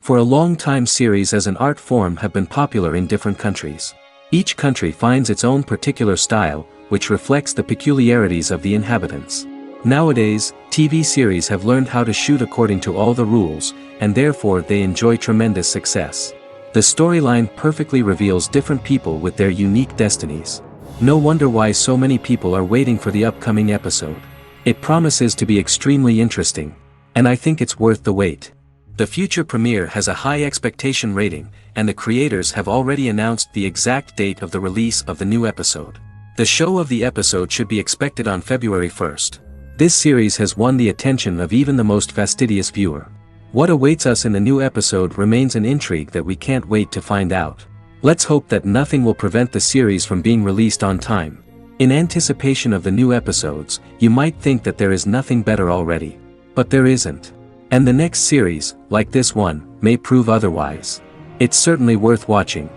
For a long time series as an art form have been popular in different countries. Each country finds its own particular style, which reflects the peculiarities of the inhabitants. Nowadays, TV series have learned how to shoot according to all the rules, and therefore they enjoy tremendous success. The storyline perfectly reveals different people with their unique destinies. No wonder why so many people are waiting for the upcoming episode. It promises to be extremely interesting, and I think it's worth the wait. The future premiere has a high expectation rating, and the creators have already announced the exact date of the release of the new episode. The show of the episode should be expected on February 1st. This series has won the attention of even the most fastidious viewer. What awaits us in the new episode remains an intrigue that we can't wait to find out. Let's hope that nothing will prevent the series from being released on time. In anticipation of the new episodes, you might think that there is nothing better already. But there isn't. And the next series, like this one, may prove otherwise. It's certainly worth watching.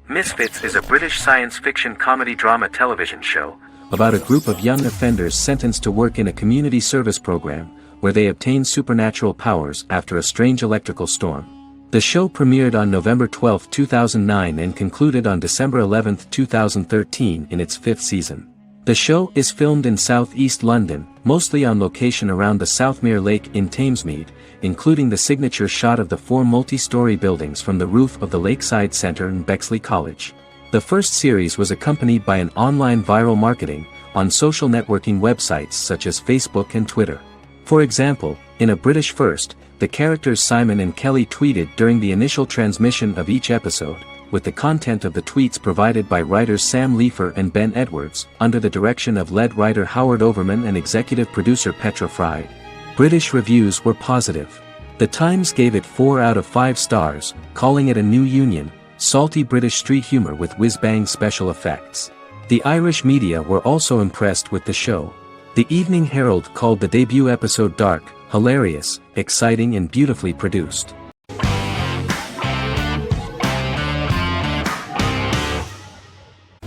Misfits is a British science fiction comedy drama television show about a group of young offenders sentenced to work in a community service program where they obtain supernatural powers after a strange electrical storm. The show premiered on November 12, 2009 and concluded on December 11, 2013 in its 5th season. The show is filmed in southeast London, mostly on location around the Southmere Lake in Thamesmead, including the signature shot of the 4 multi-story buildings from the roof of the Lakeside Centre in Bexley College. The first series was accompanied by an online viral marketing on social networking websites such as Facebook and Twitter. For example, in a British first, the characters Simon and Kelly tweeted during the initial transmission of each episode, with the content of the tweets provided by writers Sam Leifer and Ben Edwards, under the direction of lead writer Howard Overman and executive producer Petra Fried. British reviews were positive. The Times gave it 4 out of 5 stars, calling it a new union, salty British street humour with whiz-bang special effects. The Irish media were also impressed with the show. The Evening Herald called the debut episode dark, hilarious, exciting and beautifully produced.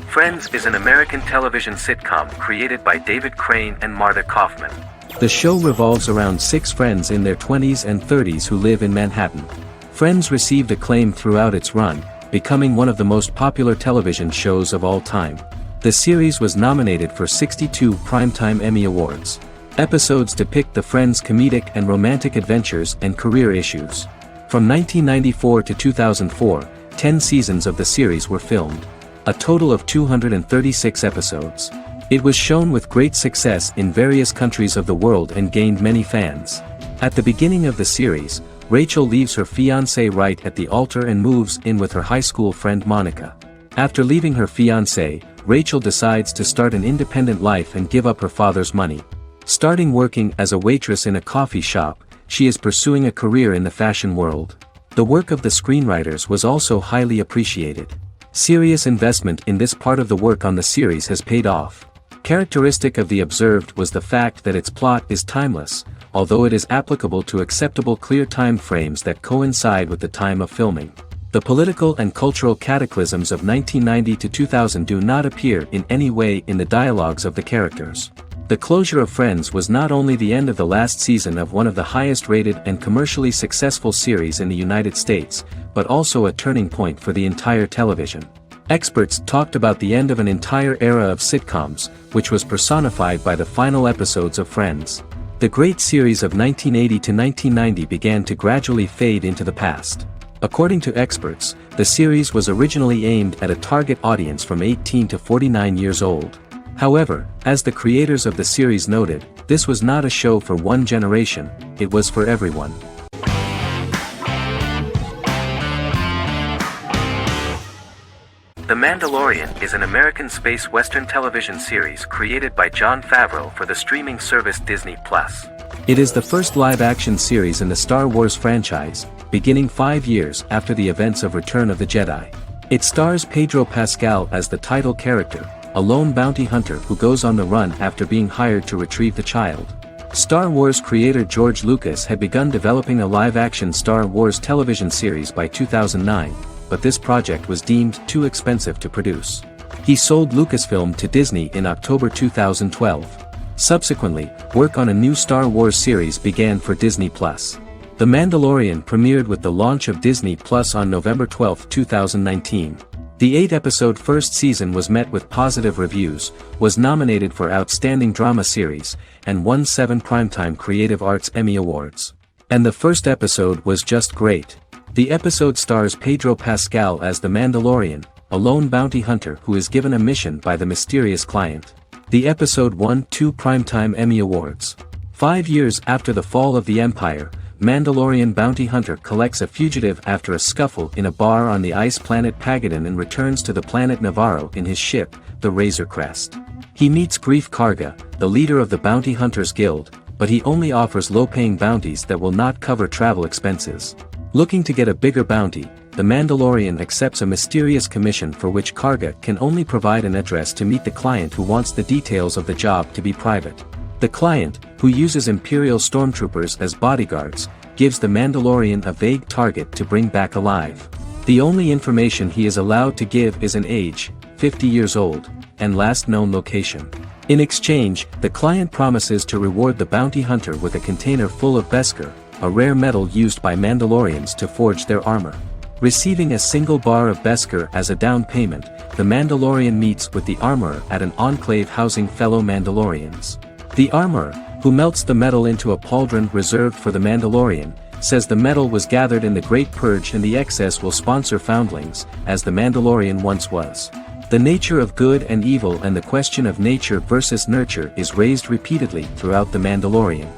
Friends is an American television sitcom created by David Crane and Marta Kaufman. The show revolves around 6 friends in their 20s and 30s who live in Manhattan. Friends received acclaim throughout its run, becoming one of the most popular television shows of all time. The series was nominated for 62 Primetime Emmy Awards. Episodes depict the friends' comedic and romantic adventures and career issues. From 1994 to 2004, 10 seasons of the series were filmed. A total of 236 episodes. It was shown with great success in various countries of the world and gained many fans. At the beginning of the series, Rachel leaves her fiancé right at the altar and moves in with her high school friend Monica. After leaving her fiancé, Rachel decides to start an independent life and give up her father's money. Starting working as a waitress in a coffee shop, she is pursuing a career in the fashion world. The work of the screenwriters was also highly appreciated. Serious investment in this part of the work on the series has paid off. Characteristic of The Observed was the fact that its plot is timeless, although it is applicable to acceptable clear time frames that coincide with the time of filming. The political and cultural cataclysms of 1990 to 2000 do not appear in any way in the dialogues of the characters. The closure of Friends was not only the end of the last season of one of the highest-rated and commercially successful series in the United States, but also a turning point for the entire television. Experts talked about the end of an entire era of sitcoms, which was personified by the final episodes of Friends. The great series of 1980 to 1990 began to gradually fade into the past. According to experts, the series was originally aimed at a target audience from 18 to 49 years old. However, as the creators of the series noted, this was not a show for one generation, it was for everyone. The Mandalorian is an American space western television series created by Jon Favreau for the streaming service Disney+. It is the first live-action series in the Star Wars franchise, beginning 5 years after the events of Return of the Jedi. It stars Pedro Pascal as the title character, a lone bounty hunter who goes on the run after being hired to retrieve the child. Star Wars creator George Lucas had begun developing a live-action Star Wars television series by 2009, but this project was deemed too expensive to produce. He sold Lucasfilm to Disney in October 2012. Subsequently, work on a new Star Wars series began for Disney+. The Mandalorian premiered with the launch of Disney Plus on November 12, 2019. The 8-episode first season was met with positive reviews, was nominated for Outstanding Drama Series, and won 7 Primetime Creative Arts Emmy Awards. And the first episode was just great. The episode stars Pedro Pascal as the Mandalorian, a lone bounty hunter who is given a mission by the mysterious client. The episode won 2 Primetime Emmy Awards. 5 years after the fall of the Empire, Mandalorian bounty hunter collects a fugitive after a scuffle in a bar on the ice planet Pagadan and returns to the planet Navarro in his ship, the Razor Crest. He meets Grief Karga, the leader of the Bounty Hunters Guild, but he only offers low-paying bounties that will not cover travel expenses. Looking to get a bigger bounty, the Mandalorian accepts a mysterious commission for which Karga can only provide an address to meet the client who wants the details of the job to be private. The client, who uses Imperial stormtroopers as bodyguards, gives the Mandalorian a vague target to bring back alive. The only information he is allowed to give is an age, 50 years old, and last known location. In exchange, the client promises to reward the bounty hunter with a container full of Beskar, a rare metal used by Mandalorians to forge their armor. Receiving a single bar of Beskar as a down payment, the Mandalorian meets with the armorer at an enclave housing fellow Mandalorians. The armorer, who melts the metal into a pauldron reserved for the Mandalorian, says the metal was gathered in the Great Purge and the excess will sponsor foundlings, as the Mandalorian once was. The nature of good and evil and the question of nature versus nurture is raised repeatedly throughout the Mandalorian.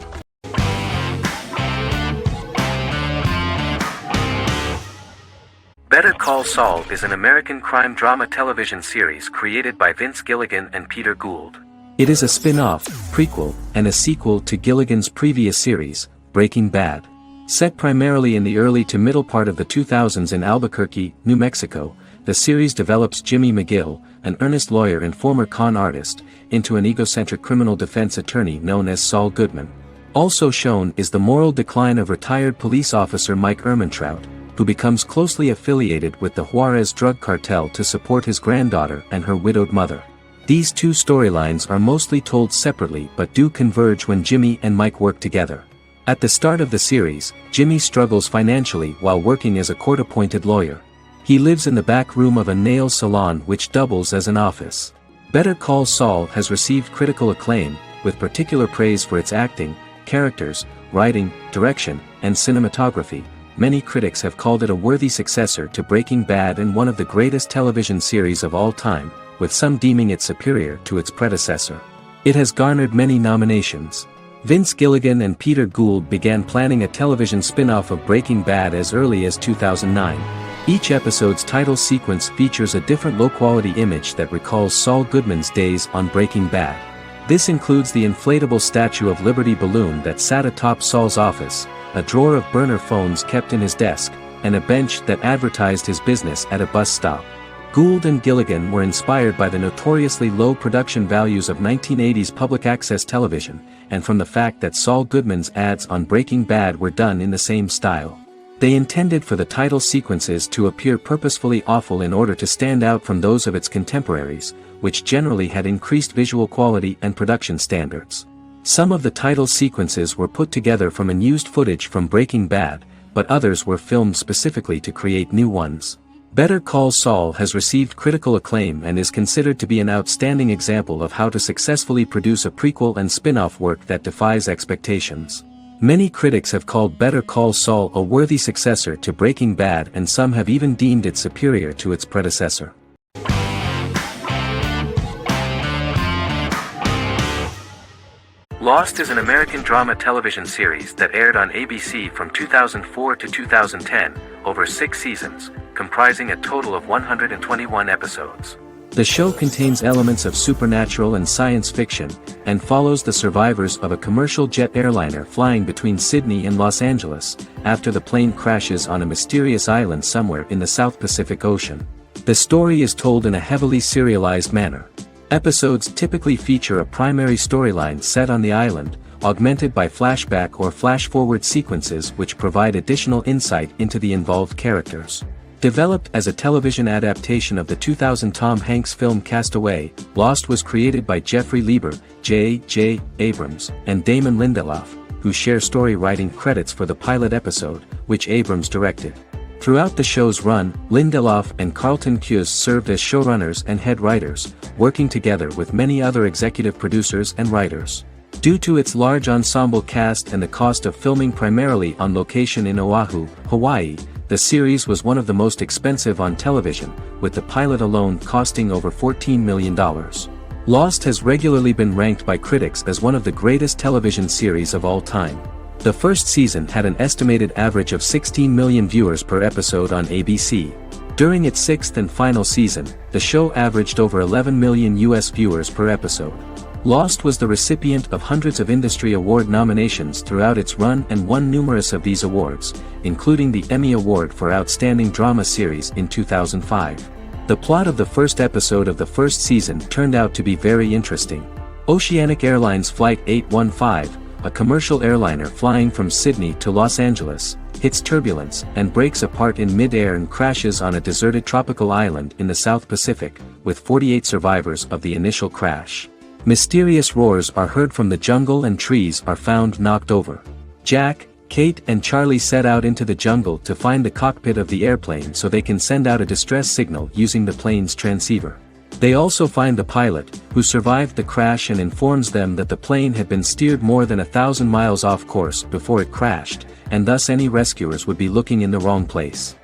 Better Call Saul is an American crime drama television series created by Vince Gilligan and Peter Gould. It is a spin-off, prequel, and a sequel to Gilligan's previous series, Breaking Bad. Set primarily in the early to middle part of the 2000s in Albuquerque, New Mexico, the series develops Jimmy McGill, an earnest lawyer and former con artist, into an egocentric criminal defense attorney known as Saul Goodman. Also shown is the moral decline of retired police officer Mike Ehrmantraut, who becomes closely affiliated with the Juarez drug cartel to support his granddaughter and her widowed mother. These two storylines are mostly told separately but do converge when Jimmy and Mike work together. At the start of the series, Jimmy struggles financially while working as a court-appointed lawyer. He lives in the back room of a nail salon which doubles as an office. Better Call Saul has received critical acclaim, with particular praise for its acting, characters, writing, direction, and cinematography. Many critics have called it a worthy successor to Breaking Bad and one of the greatest television series of all time, with some deeming it superior to its predecessor. It has garnered many nominations. Vince Gilligan and Peter Gould began planning a television spin-off of Breaking Bad as early as 2009. Each episode's title sequence features a different low-quality image that recalls Saul Goodman's days on Breaking Bad. This includes the inflatable Statue of Liberty balloon that sat atop Saul's office, a drawer of burner phones kept in his desk, and a bench that advertised his business at a bus stop. Gould and Gilligan were inspired by the notoriously low production values of 1980s public access television, and from the fact that Saul Goodman's ads on Breaking Bad were done in the same style. They intended for the title sequences to appear purposefully awful in order to stand out from those of its contemporaries, which generally had increased visual quality and production standards. Some of the title sequences were put together from unused footage from Breaking Bad, but others were filmed specifically to create new ones. Better Call Saul has received critical acclaim and is considered to be an outstanding example of how to successfully produce a prequel and spin-off work that defies expectations. Many critics have called Better Call Saul a worthy successor to Breaking Bad and some have even deemed it superior to its predecessor. Lost is an American drama television series that aired on ABC from 2004 to 2010, over 6 seasons, comprising a total of 121 episodes. The show contains elements of supernatural and science fiction, and follows the survivors of a commercial jet airliner flying between Sydney and Los Angeles, after the plane crashes on a mysterious island somewhere in the South Pacific Ocean. The story is told in a heavily serialized manner. Episodes typically feature a primary storyline set on the island, augmented by flashback or flash-forward sequences which provide additional insight into the involved characters. Developed as a television adaptation of the 2000 Tom Hanks film Castaway, Lost was created by Jeffrey Lieber, J.J. Abrams, and Damon Lindelof, who share story writing credits for the pilot episode, which Abrams directed. Throughout the show's run, Lindelof and Carlton Cuse served as showrunners and head writers, working together with many other executive producers and writers. Due to its large ensemble cast and the cost of filming primarily on location in Oahu, Hawaii, the series was one of the most expensive on television, with the pilot alone costing over $14 million. Lost has regularly been ranked by critics as one of the greatest television series of all time. The first season had an estimated average of 16 million viewers per episode on ABC. During its sixth and final season, the show averaged over 11 million US viewers per episode. Lost was the recipient of hundreds of industry award nominations throughout its run and won numerous of these awards, including the Emmy Award for Outstanding Drama Series in 2005. The plot of the first episode of the first season turned out to be very interesting. Oceanic Airlines Flight 815, a commercial airliner flying from Sydney to Los Angeles, hits turbulence and breaks apart in mid-air and crashes on a deserted tropical island in the South Pacific, with 48 survivors of the initial crash. Mysterious roars are heard from the jungle and trees are found knocked over. Jack, Kate and Charlie set out into the jungle to find the cockpit of the airplane so they can send out a distress signal using the plane's transceiver. They also find the pilot, who survived the crash and informs them that the plane had been steered more than 1,000 miles off course before it crashed, and thus any rescuers would be looking in the wrong place.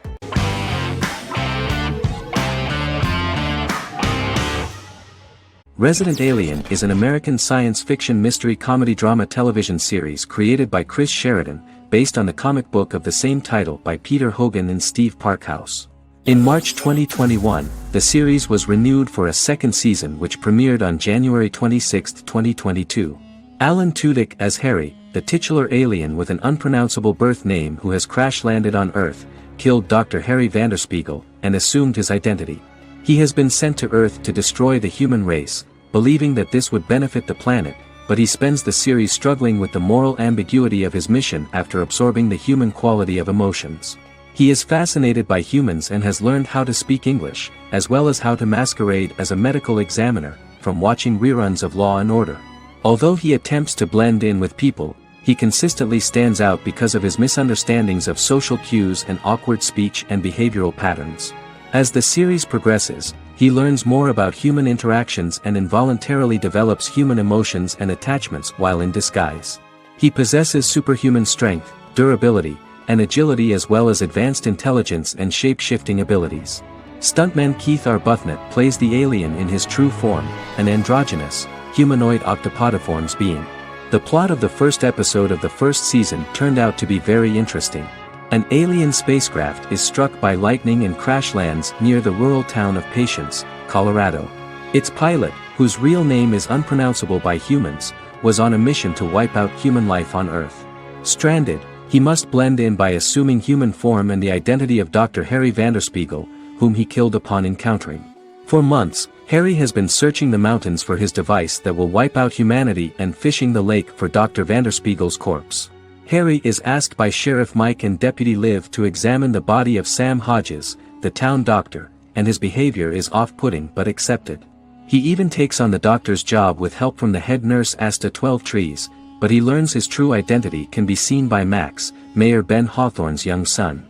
Resident Alien is an American science fiction mystery comedy drama television series created by Chris Sheridan, based on the comic book of the same title by Peter Hogan and Steve Parkhouse. In March 2021, the series was renewed for a second season which premiered on January 26, 2022. Alan Tudyk as Harry, the titular alien with an unpronounceable birth name who has crash-landed on Earth, killed Dr. Harry Vanderspiegel, and assumed his identity. He has been sent to Earth to destroy the human race, believing that this would benefit the planet, but he spends the series struggling with the moral ambiguity of his mission after absorbing the human quality of emotions. He is fascinated by humans and has learned how to speak English, as well as how to masquerade as a medical examiner, from watching reruns of Law and Order. Although he attempts to blend in with people, he consistently stands out because of his misunderstandings of social cues and awkward speech and behavioral patterns. As the series progresses, he learns more about human interactions and involuntarily develops human emotions and attachments while in disguise. He possesses superhuman strength, durability, and agility as well as advanced intelligence and shape-shifting abilities. Stuntman Keith Arbuthnot plays the alien in his true form, an androgynous, humanoid octopodiforms being. The plot of the first episode of the first season turned out to be very interesting. An alien spacecraft is struck by lightning and crash lands near the rural town of Patience, Colorado. Its pilot, whose real name is unpronounceable by humans, was on a mission to wipe out human life on Earth. Stranded, he must blend in by assuming human form and the identity of Dr. Harry Vanderspiegel, whom he killed upon encountering. For months, Harry has been searching the mountains for his device that will wipe out humanity and fishing the lake for Dr. Vanderspiegel's corpse. Harry is asked by Sheriff Mike and Deputy Liv to examine the body of Sam Hodges, the town doctor, and his behavior is off-putting but accepted. He even takes on the doctor's job with help from the head nurse Asta 12 Trees, but he learns his true identity can be seen by Max, Mayor Ben Hawthorne's young son.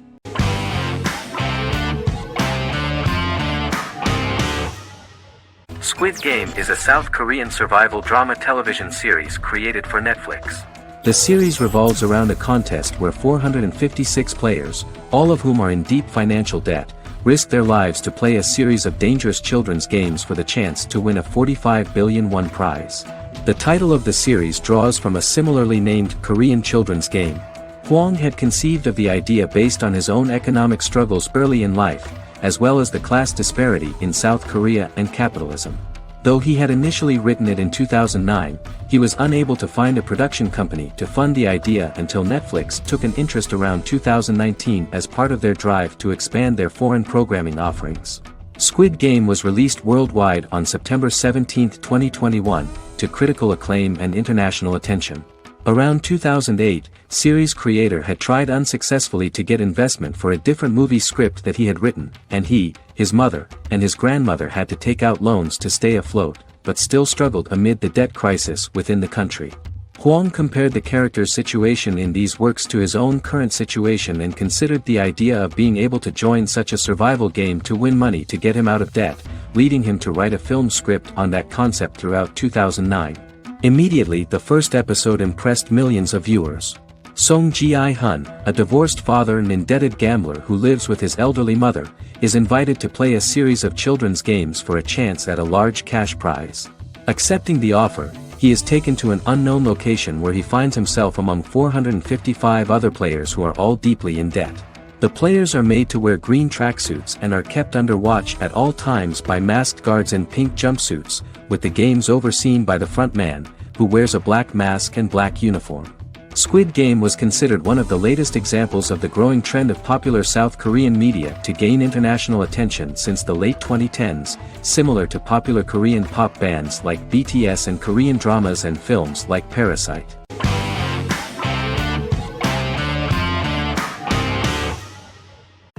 Squid Game is a South Korean survival drama television series created for Netflix. The series revolves around a contest where 456 players, all of whom are in deep financial debt, risk their lives to play a series of dangerous children's games for the chance to win a 45 billion won prize. The title of the series draws from a similarly named Korean children's game. Hwang had conceived of the idea based on his own economic struggles early in life, as well as the class disparity in South Korea and capitalism. Though he had initially written it in 2009, he was unable to find a production company to fund the idea until Netflix took an interest around 2019 as part of their drive to expand their foreign programming offerings. Squid Game was released worldwide on September 17, 2021, to critical acclaim and international attention. Around 2008, series creator had tried unsuccessfully to get investment for a different movie script that he had written, and he, his mother, and his grandmother had to take out loans to stay afloat, but still struggled amid the debt crisis within the country. Huang compared the character's situation in these works to his own current situation and considered the idea of being able to join such a survival game to win money to get him out of debt, leading him to write a film script on that concept throughout 2009. Immediately the first episode impressed millions of viewers. Song Ji-hun, a divorced father and indebted gambler who lives with his elderly mother, is invited to play a series of children's games for a chance at a large cash prize. Accepting the offer, he is taken to an unknown location where he finds himself among 455 other players who are all deeply in debt. The players are made to wear green tracksuits and are kept under watch at all times by masked guards in pink jumpsuits, with the games overseen by the front man, who wears a black mask and black uniform. Squid Game was considered one of the latest examples of the growing trend of popular South Korean media to gain international attention since the late 2010s, similar to popular Korean pop bands like BTS and Korean dramas and films like Parasite.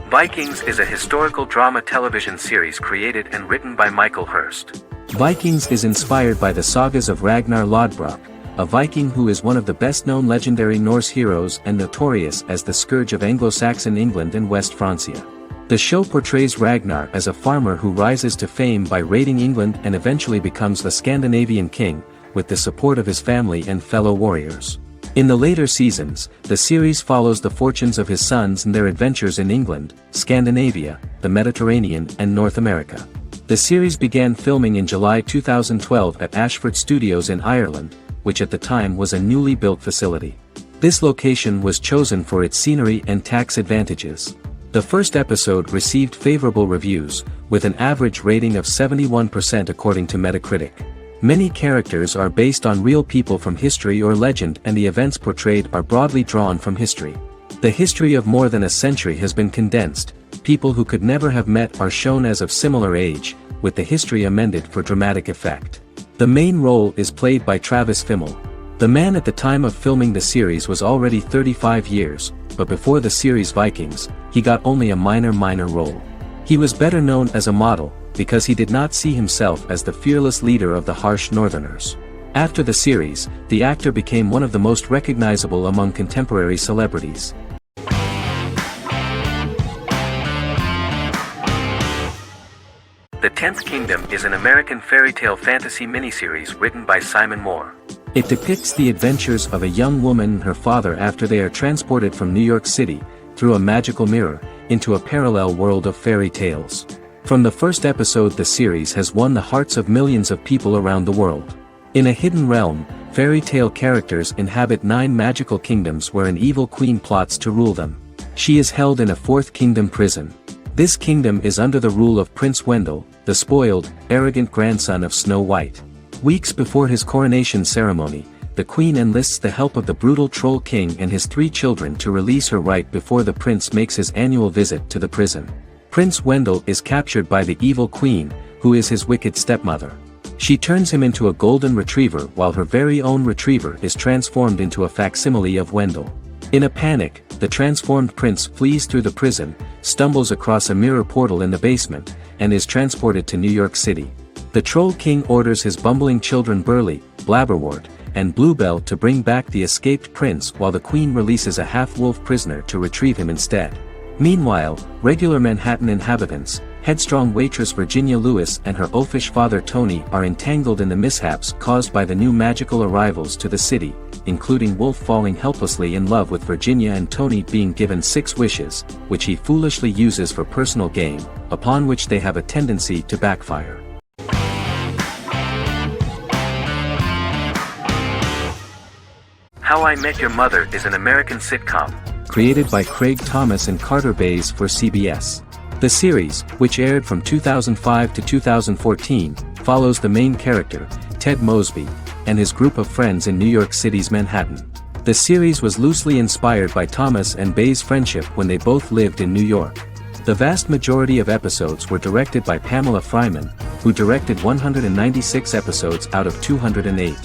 Vikings is a historical drama television series created and written by Michael Hurst. Vikings is inspired by the sagas of Ragnar Lodbrok, a Viking who is one of the best-known legendary Norse heroes and notorious as the scourge of Anglo-Saxon England and West Francia. The show portrays Ragnar as a farmer who rises to fame by raiding England and eventually becomes the Scandinavian king, with the support of his family and fellow warriors. In the later seasons, the series follows the fortunes of his sons and their adventures in England, Scandinavia, the Mediterranean and North America. The series began filming in July 2012 at Ashford Studios in Ireland, which at the time was a newly built facility. This location was chosen for its scenery and tax advantages. The first episode received favorable reviews, with an average rating of 71% according to Metacritic. Many characters are based on real people from history or legend, and the events portrayed are broadly drawn from history. The history of more than a century has been condensed. People who could never have met are shown as of similar age, with the history amended for dramatic effect. The main role is played by Travis Fimmel. The man at the time of filming the series was already 35 years, but before the series Vikings, he got only a minor role. He was better known as a model, because he did not see himself as the fearless leader of the harsh Northerners. After the series, the actor became one of the most recognizable among contemporary celebrities. The Tenth Kingdom is an American fairy tale fantasy miniseries written by Simon Moore. It depicts the adventures of a young woman and her father after they are transported from New York City, through a magical mirror, into a parallel world of fairy tales. From the first episode, the series has won the hearts of millions of people around the world. In a hidden realm, fairy tale characters inhabit 9 magical kingdoms where an evil queen plots to rule them. She is held in a 4th kingdom prison. This kingdom is under the rule of Prince Wendell, the spoiled, arrogant grandson of Snow White. Weeks before his coronation ceremony, the queen enlists the help of the brutal Troll King and his 3 children to release her right before the prince makes his annual visit to the prison. Prince Wendell is captured by the evil queen, who is his wicked stepmother. She turns him into a golden retriever while her very own retriever is transformed into a facsimile of Wendell. In a panic, the transformed prince flees through the prison, stumbles across a mirror portal in the basement, and is transported to New York City. The Troll King orders his bumbling children Burly, Blabberwort, and Bluebell to bring back the escaped prince, while the queen releases a half-wolf prisoner to retrieve him instead. Meanwhile, regular Manhattan inhabitants, headstrong waitress Virginia Lewis and her oafish father Tony are entangled in the mishaps caused by the new magical arrivals to the city, including Wolf falling helplessly in love with Virginia and Tony being given 6 wishes, which he foolishly uses for personal gain, upon which they have a tendency to backfire. How I Met Your Mother is an American sitcom. Created by Craig Thomas and Carter Bays for CBS. The series, which aired from 2005 to 2014, follows the main character, Ted Mosby, and his group of friends in New York City's Manhattan. The series was loosely inspired by Thomas and Bays' friendship when they both lived in New York. The vast majority of episodes were directed by Pamela Fryman, who directed 196 episodes out of 208.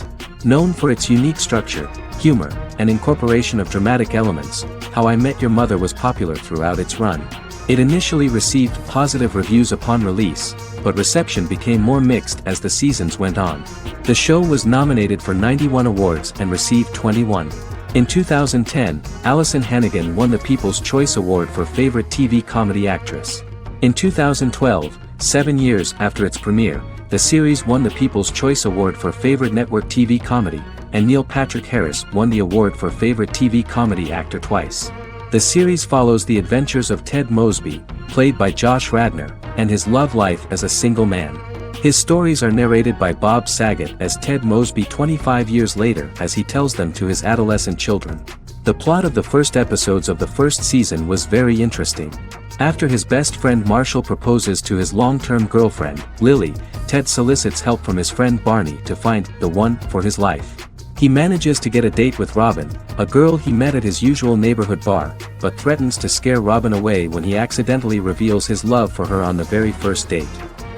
Known for its unique structure, humor, and incorporation of dramatic elements, How I Met Your Mother was popular throughout its run. It initially received positive reviews upon release, but reception became more mixed as the seasons went on. The show was nominated for 91 awards and received 21. In 2010, Allison Hannigan won the People's Choice Award for Favorite TV Comedy Actress. In 2012, 7 years after its premiere, the series won the People's Choice Award for Favorite Network TV Comedy, and Neil Patrick Harris won the award for Favorite TV Comedy Actor twice. The series follows the adventures of Ted Mosby, played by Josh Radnor, and his love life as a single man. His stories are narrated by Bob Saget as Ted Mosby 25 years later as he tells them to his adolescent children. The plot of the first episodes of the first season was very interesting. After his best friend Marshall proposes to his long-term girlfriend, Lily, Ted solicits help from his friend Barney to find the one for his life. He manages to get a date with Robin, a girl he met at his usual neighborhood bar, but threatens to scare Robin away when he accidentally reveals his love for her on the very first date.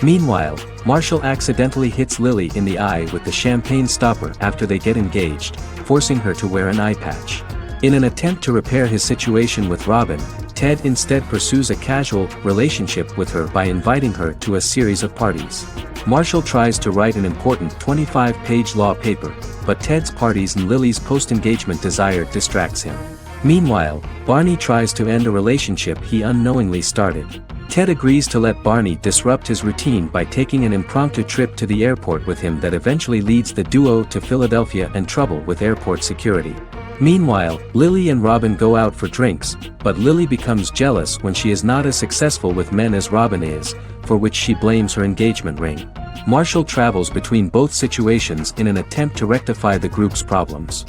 Meanwhile, Marshall accidentally hits Lily in the eye with the champagne stopper after they get engaged, forcing her to wear an eye patch. In an attempt to repair his situation with Robin, Ted instead pursues a casual relationship with her by inviting her to a series of parties. Marshall tries to write an important 25-page law paper, but Ted's parties and Lily's post-engagement desire distracts him. Meanwhile, Barney tries to end a relationship he unknowingly started. Ted agrees to let Barney disrupt his routine by taking an impromptu trip to the airport with him that eventually leads the duo to Philadelphia and trouble with airport security. Meanwhile, Lily and Robin go out for drinks, but Lily becomes jealous when she is not as successful with men as Robin is, for which she blames her engagement ring. Marshall travels between both situations in an attempt to rectify the group's problems.